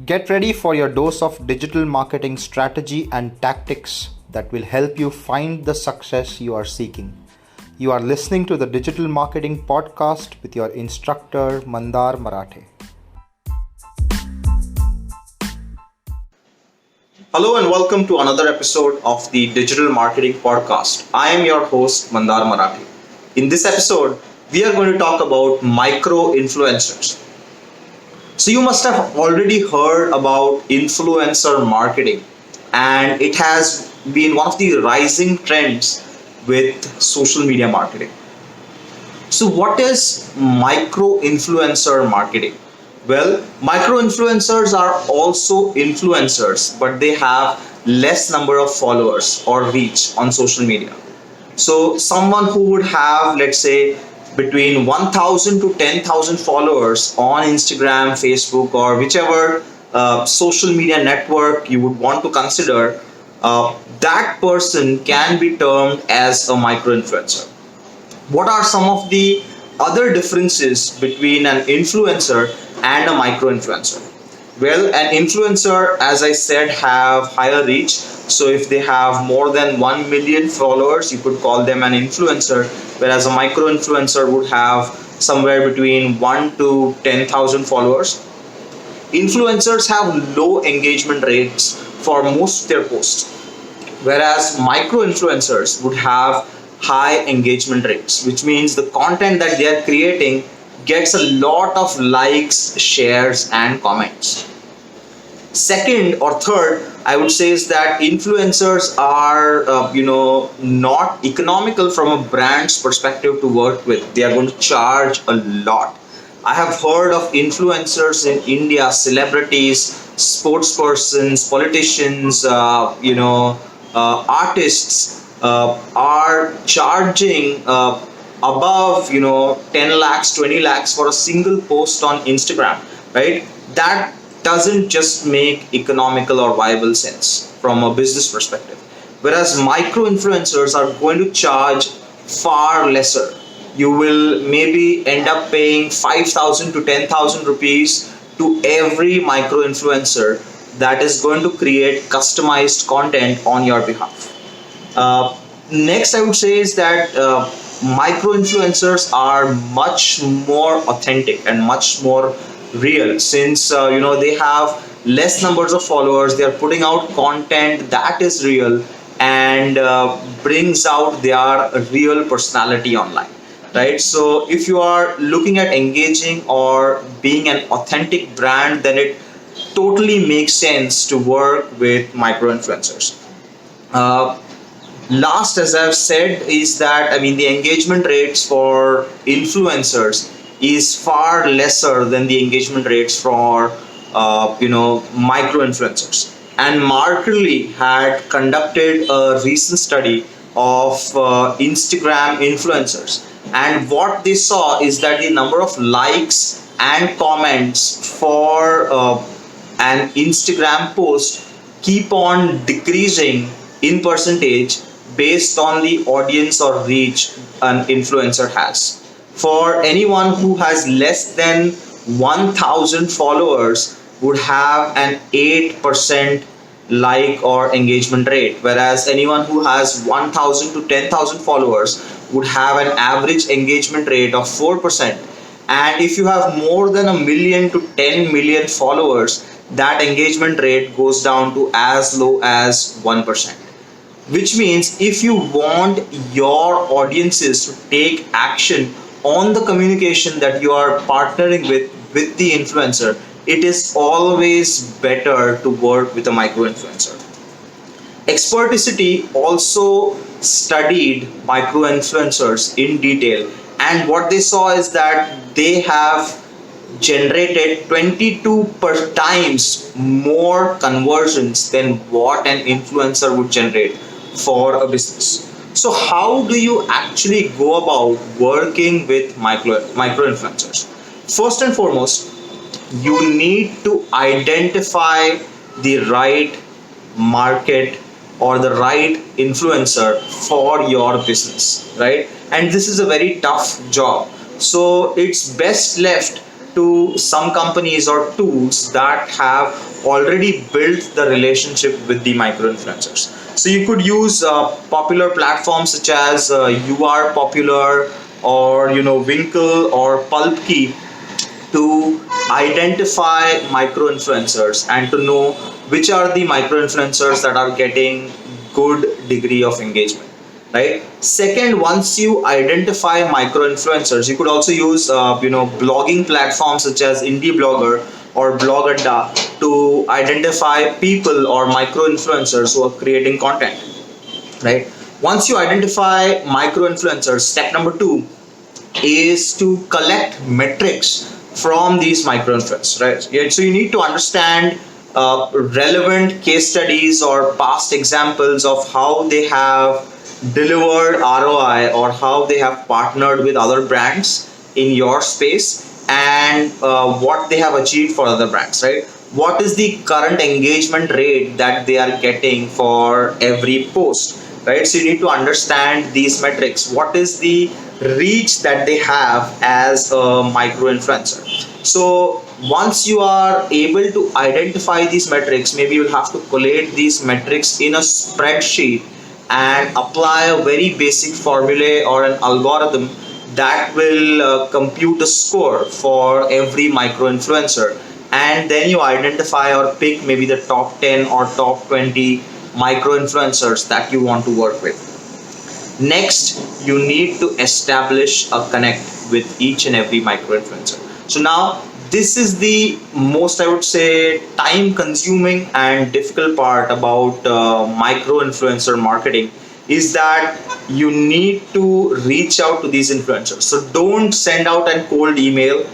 Get ready for your dose of digital marketing strategy and tactics that will help you find the success you are seeking. You are listening to the Digital Marketing Podcast with your instructor Mandar Marathe. Hello and welcome to another episode of the Digital Marketing Podcast. I am your host Mandar Marathe. In this episode, we are going to talk about micro influencers. So you must have already heard about influencer marketing, and it has been one of the rising trends with social media marketing. So what is micro influencer marketing? Well, micro influencers are also influencers, but they have less number of followers or reach on social media. So someone who would have, let's say, between 1000 to 10,000 followers on Instagram, Facebook, or whichever social media network you would want to consider, that person can be termed as a micro influencer. What are some of the other differences between an influencer and a micro influencer? Well, an influencer, as I said, have higher reach. So if they have more than 1 million followers, you could call them an influencer, whereas a micro influencer would have somewhere between 1 to 10,000 followers. Influencers have low engagement rates for most of their posts, whereas micro influencers would have high engagement rates, which means the content that they are creating gets a lot of likes, shares, and comments. Second or third, I would say is that influencers are, not economical from a brand's perspective to work with. They are going to charge a lot. I have heard of influencers in India, celebrities, sportspersons, politicians, artists are charging above 10 lakhs, 20 lakhs for a single post on Instagram, right? That doesn't just make economical or viable sense from a business perspective. Whereas micro influencers are going to charge far lesser. You will maybe end up paying 5,000 to 10,000 rupees to every micro influencer that is going to create customized content on your behalf. Next, I would say is that micro influencers are much more authentic and much more real, since they have less numbers of followers. They are putting out content that is real and brings out their real personality online, right? So if you are looking at engaging or being an authentic brand, then it totally makes sense to work with micro influencers. Last, as I've said, is that the engagement rates for influencers is far lesser than the engagement rates for micro influencers. And Markerly had conducted a recent study of Instagram influencers, and what they saw is that the number of likes and comments for an Instagram post keep on decreasing in percentage based on the audience or reach an influencer has. For anyone who has less than 1,000 followers would have an 8% like or engagement rate, whereas anyone who has 1,000 to 10,000 followers would have an average engagement rate of 4%. And if you have more than a million to 10 million followers, that engagement rate goes down to as low as 1%. Which means if you want your audiences to take action on the communication that you are partnering with the influencer, it is always better to work with a micro influencer. Experticity also studied micro influencers in detail, and what they saw is that they have generated 22 per times more conversions than what an influencer would generate for a business. So how do you actually go about working with micro influencers? First and foremost, you need to identify the right market or the right influencer for your business, right? And this is a very tough job. So it's best left to some companies or tools that have already built the relationship with the micro influencers. So you could use popular platforms such as URpopular, or Winkl or Pulpkey, to identify micro influencers and to know which are the micro influencers that are getting good degree of engagement, right? Second, once you identify micro influencers, you could also use blogging platforms such as Indiblogger or BlogAdda to identify people or micro influencers who are creating content, right? Once you identify micro influencers, step number 2 is to collect metrics from these micro influencers, right? Yeah, so you need to understand relevant case studies or past examples of how they have delivered ROI, or how they have partnered with other brands in your space, and what they have achieved for other brands, right? What is the current engagement rate that they are getting for every post, right? So you need to understand these metrics. What is the reach that they have as a micro influencer? So once you are able to identify these metrics, maybe you'll have to collate these metrics in a spreadsheet and apply a very basic formula or an algorithm that will compute a score for every micro influencer. And then you identify or pick maybe the top 10 or top 20 micro influencers that you want to work with. Next, you need to establish a connect with each and every micro influencer. So now this is the most, I would say, time consuming and difficult part about micro influencer marketing, is that you need to reach out to these influencers. So don't send out a cold email.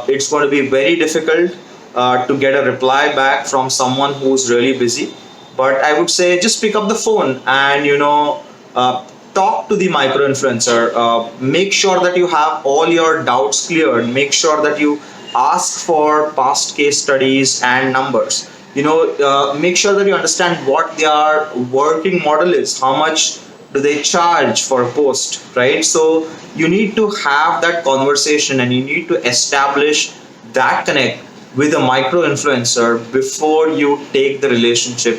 It's going to be very difficult to get a reply back from someone who's really busy. But I would say just pick up the phone and talk to the micro influencer. Make sure that you have all your doubts cleared. Make sure that you ask for past case studies and numbers. Make sure that you understand what their working model is. How much do they charge for a post, right? So you need to have that conversation and you need to establish that connect with a micro influencer before you take the relationship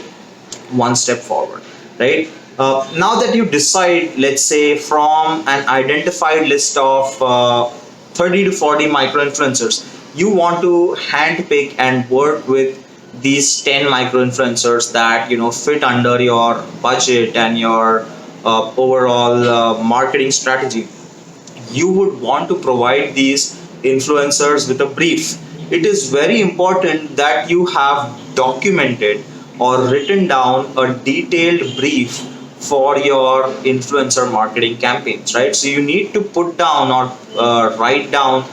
one step forward, right? Now that you decide, let's say, from an identified list of 30 to 40 micro influencers, you want to handpick and work with these 10 micro influencers that fit under your budget and your overall marketing strategy. You would want to provide these influencers with a brief. It is very important that you have documented or written down a detailed brief for your influencer marketing campaigns, right? So you need to put down or write down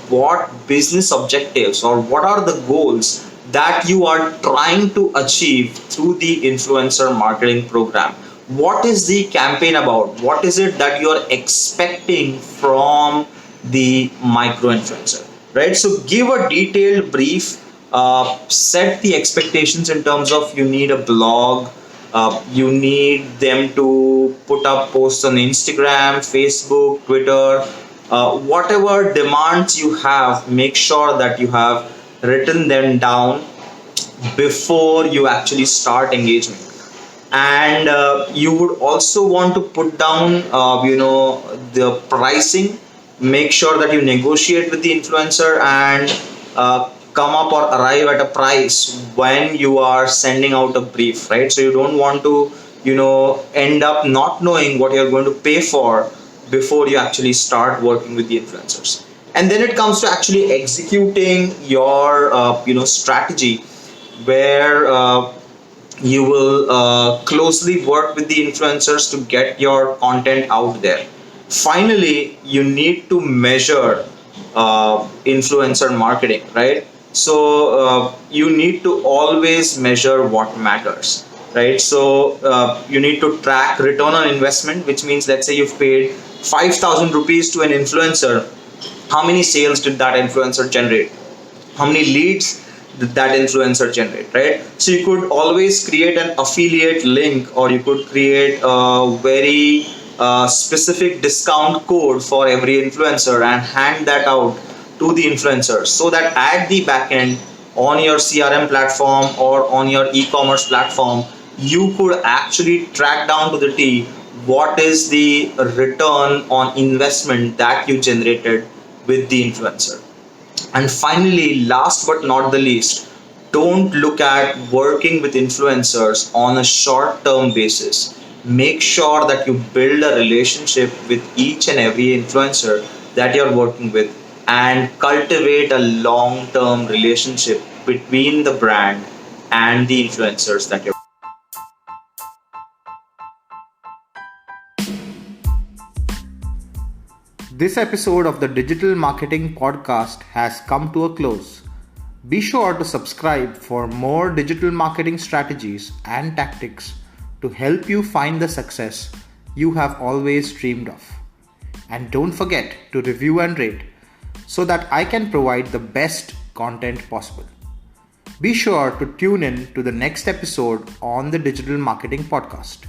what business objectives or what are the goals that you are trying to achieve through the influencer marketing program. What is the campaign about? What is it that you are expecting from the micro influencer, right? So give a detailed brief, set the expectations in terms of you need a blog, you need them to put up posts on Instagram, Facebook, Twitter, whatever demands you have. Make sure that you have written them down before you actually start engagement. And you would also want to put down the pricing. Make sure that you negotiate with the influencer and come up or arrive at a price when you are sending out a brief, right? So you don't want to end up not knowing what you're going to pay for before you actually start working with the influencers. And then it comes to actually executing your strategy, where you will closely work with the influencers to get your content out there. Finally, you need to measure influencer marketing, right? So you need to always measure what matters, right? So you need to track return on investment, which means, let's say you've paid 5,000 rupees to an influencer. How many sales did that influencer generate? How many leads did that influencer generate, right? So you could always create an affiliate link, or you could create a very specific discount code for every influencer and hand that out to the influencers, so that at the back end on your CRM platform or on your e-commerce platform, you could actually track down to the T what is the return on investment that you generated with the influencer. And finally, last but not the least, don't look at working with influencers on a short term basis. Make sure that you build a relationship with each and every influencer that you're working with and cultivate a long term relationship between the brand and the influencers that you're. This episode of the Digital Marketing Podcast has come to a close. Be sure to subscribe for more digital marketing strategies and tactics to help you find the success you have always dreamed of. And don't forget to review and rate so that I can provide the best content possible. Be sure to tune in to the next episode on the Digital Marketing Podcast.